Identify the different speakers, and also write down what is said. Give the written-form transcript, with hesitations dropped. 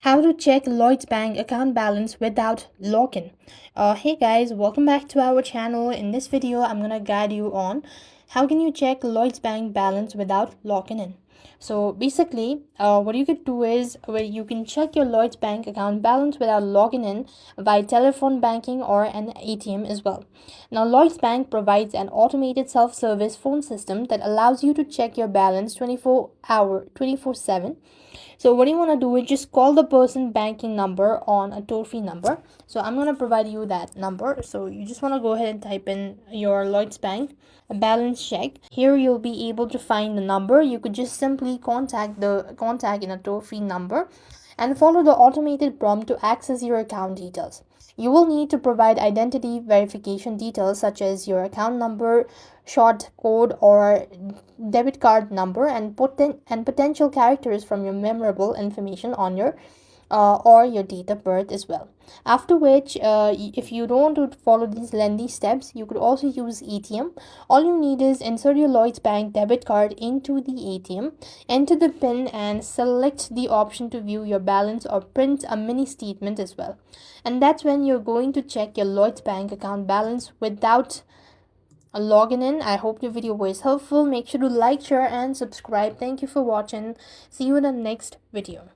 Speaker 1: How to check Lloyds Bank account balance without login. Hey guys, welcome back to our channel. In this video, I'm gonna guide you on how can you check Lloyds Bank balance without logging in. So basically, what you could do is where you can check your Lloyds Bank account balance without logging in via telephone banking or an ATM as well. Now, Lloyds Bank provides an automated self-service phone system that allows you to check your balance 24/7. So what you want to do is just call the person banking number on a toll-free number. So I'm going to provide you that number. So you just want to go ahead and type in your Lloyds Bank balance check. Here you'll be able to find the number. You could just simply contact in a toll-free number and follow the automated prompt to access your account details. You will need to provide identity verification details such as your account number, short code, or debit card number, and potential characters from your memorable information on your or your date of birth as well. After which, if you don't want to follow these lengthy steps, you could also use ATM. All you need is insert your Lloyds Bank debit card into the ATM, enter the PIN, and select the option to view your balance or print a mini statement as well. And that's when you're going to check your Lloyds Bank account balance without a login in. I hope your video was helpful. Make sure to like, share, and subscribe. Thank you for watching. See you in the next video.